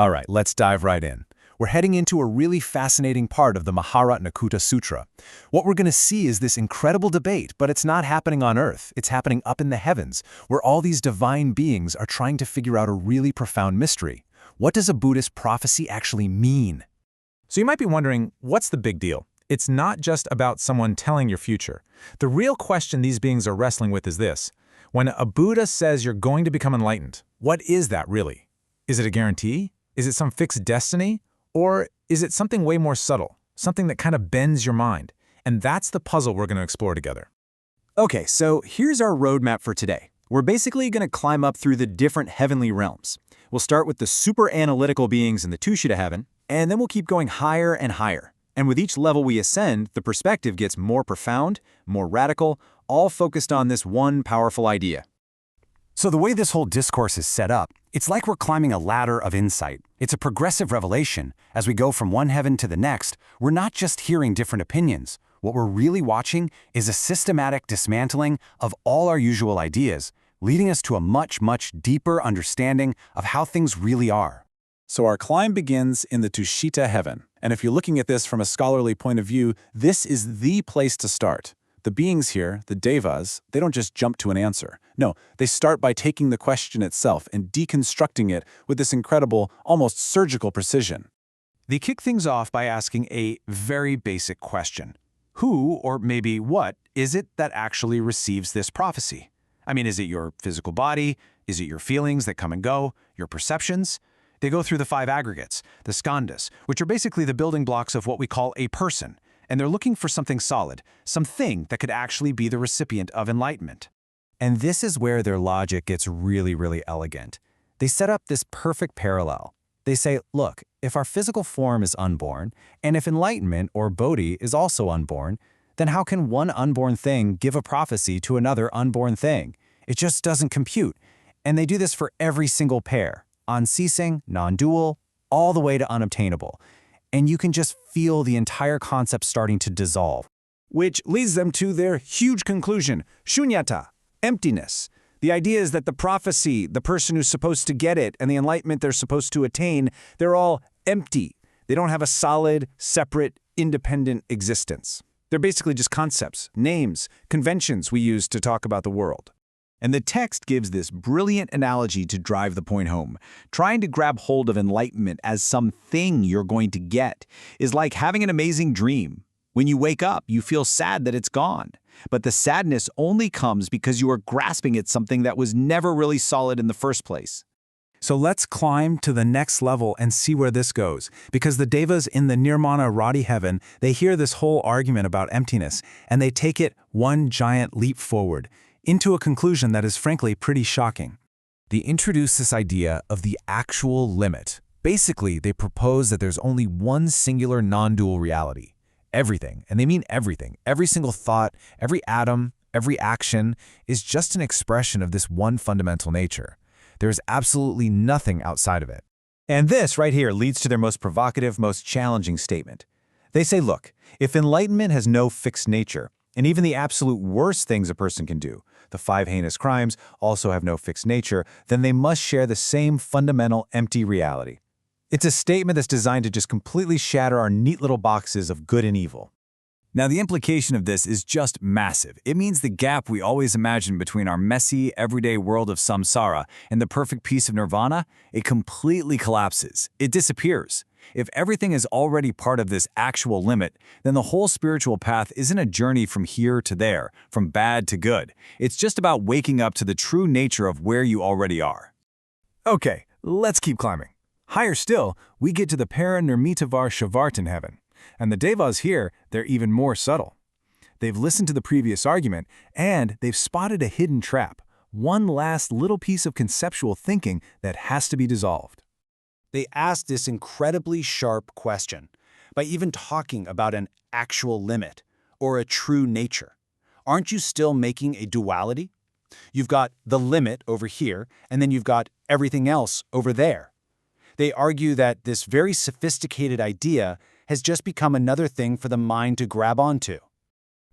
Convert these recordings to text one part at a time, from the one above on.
All right, let's dive right in. We're heading into a really fascinating part of the Maharatnakuta Sutra. What we're going to see is this incredible debate, but it's not happening on Earth. It's happening up in the heavens, where all these divine beings are trying to figure out a really profound mystery. What does a Buddhist prophecy actually mean? So you might be wondering, what's the big deal? It's not just about someone telling your future. The real question these beings are wrestling with is this. When a Buddha says you're going to become enlightened, what is that really? Is it a guarantee? Is it some fixed destiny? Or is it something way more subtle, something that kind of bends your mind? And that's the puzzle we're going to explore together. Okay, so here's our roadmap for today. We're basically going to climb up through the different heavenly realms. We'll start with the super analytical beings in the Tushita heaven, and then we'll keep going higher and higher. And with each level we ascend, the perspective gets more profound, more radical, all focused on this one powerful idea. So the way this whole discourse is set up, it's like we're climbing a ladder of insight. It's a progressive revelation. As we go from one heaven to the next, we're not just hearing different opinions. What we're really watching is a systematic dismantling of all our usual ideas, leading us to a much, much deeper understanding of how things really are. So our climb begins in the Tushita heaven. And if you're looking at this from a scholarly point of view, this is the place to start. The beings here, the devas, they don't just jump to an answer. No, they start by taking the question itself and deconstructing it with this incredible, almost surgical precision. They kick things off by asking a very basic question. Who, or maybe what, is it that actually receives this prophecy? I mean, is it your physical body? Is it your feelings that come and go? Your perceptions? They go through the 5 aggregates, the skandhas, which are basically the building blocks of what we call a person. And they're looking for something solid, something that could actually be the recipient of enlightenment. And this is where their logic gets really, really elegant. They set up this perfect parallel. They say, look, if our physical form is unborn, and if enlightenment or bodhi is also unborn, then how can one unborn thing give a prophecy to another unborn thing? It just doesn't compute. And they do this for every single pair, unceasing, non-dual, all the way to unobtainable. And you can just feel the entire concept starting to dissolve. Which leads them to their huge conclusion, shunyata, emptiness. The idea is that the prophecy, the person who's supposed to get it, and the enlightenment they're supposed to attain, they're all empty. They don't have a solid, separate, independent existence. They're basically just concepts, names, conventions we use to talk about the world. And the text gives this brilliant analogy to drive the point home. Trying to grab hold of enlightenment as something you're going to get is like having an amazing dream. When you wake up, you feel sad that it's gone. But the sadness only comes because you are grasping at something that was never really solid in the first place. So let's climb to the next level and see where this goes. Because the devas in the Nirmana Rati heaven, they hear this whole argument about emptiness, and they take it one giant leap forward, into a conclusion that is frankly pretty shocking. They introduce this idea of the actual limit. Basically, they propose that there's only one singular non-dual reality. Everything, and they mean everything, every single thought, every atom, every action is just an expression of this one fundamental nature. There is absolutely nothing outside of it. And this right here leads to their most provocative, most challenging statement. They say, look, if enlightenment has no fixed nature, and even the absolute worst things a person can do, the 5 heinous crimes, also have no fixed nature, then they must share the same fundamental empty reality. It's a statement that's designed to just completely shatter our neat little boxes of good and evil. Now, the implication of this is just massive. It means the gap we always imagine between our messy, everyday world of samsara and the perfect peace of nirvana, it completely collapses. It disappears. If everything is already part of this actual limit, then the whole spiritual path isn't a journey from here to there, from bad to good. It's just about waking up to the true nature of where you already are. Okay, let's keep climbing. Higher still, we get to the Paranirmitavar Shavartan heaven. And the devas here, they're even more subtle. They've listened to the previous argument, and they've spotted a hidden trap, one last little piece of conceptual thinking that has to be dissolved. They ask this incredibly sharp question by even talking about an actual limit or a true nature. Aren't you still making a duality? You've got the limit over here, and then you've got everything else over there. They argue that this very sophisticated idea has just become another thing for the mind to grab onto.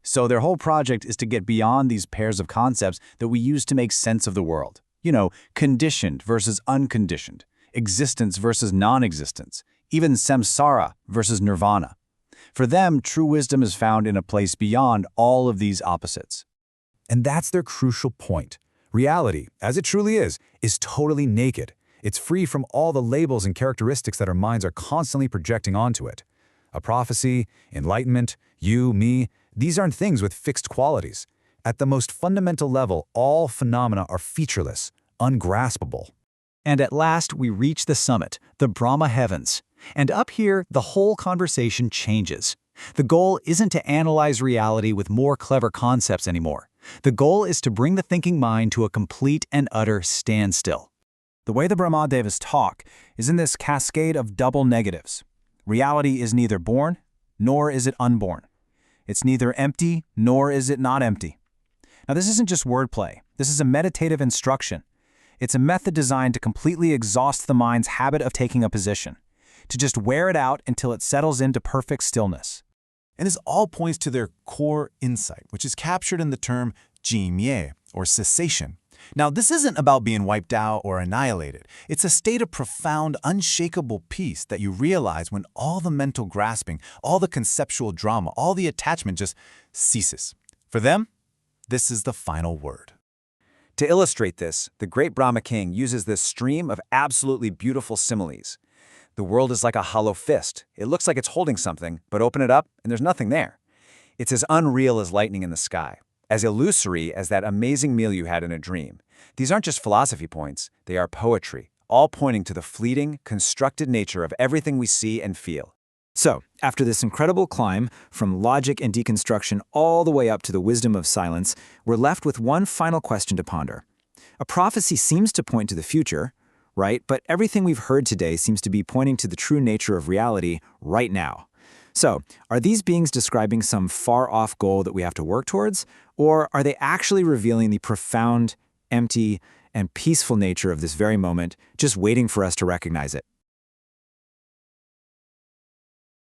So their whole project is to get beyond these pairs of concepts that we use to make sense of the world. You know, conditioned versus unconditioned, existence versus non-existence, even samsara versus nirvana. For them, true wisdom is found in a place beyond all of these opposites. And that's their crucial point. Reality, as it truly is totally naked. It's free from all the labels and characteristics that our minds are constantly projecting onto it. A prophecy, enlightenment, you, me, these aren't things with fixed qualities. At the most fundamental level, all phenomena are featureless, ungraspable. And at last, we reach the summit, the Brahma heavens. And up here, the whole conversation changes. The goal isn't to analyze reality with more clever concepts anymore. The goal is to bring the thinking mind to a complete and utter standstill. The way the Brahmadevas talk is in this cascade of double negatives. Reality is neither born, nor is it unborn. It's neither empty, nor is it not empty. Now, this isn't just wordplay. This is a meditative instruction. It's a method designed to completely exhaust the mind's habit of taking a position, to just wear it out until it settles into perfect stillness. And this all points to their core insight, which is captured in the term jimye, or cessation. Now, this isn't about being wiped out or annihilated. It's a state of profound, unshakable peace that you realize when all the mental grasping, all the conceptual drama, all the attachment just ceases. For them, this is the final word. To illustrate this, the great Brahma King uses this stream of absolutely beautiful similes. The world is like a hollow fist. It looks like it's holding something, but open it up and there's nothing there. It's as unreal as lightning in the sky, as illusory as that amazing meal you had in a dream. These aren't just philosophy points, they are poetry, all pointing to the fleeting, constructed nature of everything we see and feel. So, after this incredible climb from logic and deconstruction all the way up to the wisdom of silence, we're left with one final question to ponder. A prophecy seems to point to the future, right? But everything we've heard today seems to be pointing to the true nature of reality right now. So, are these beings describing some far-off goal that we have to work towards? Or are they actually revealing the profound, empty, and peaceful nature of this very moment, just waiting for us to recognize it?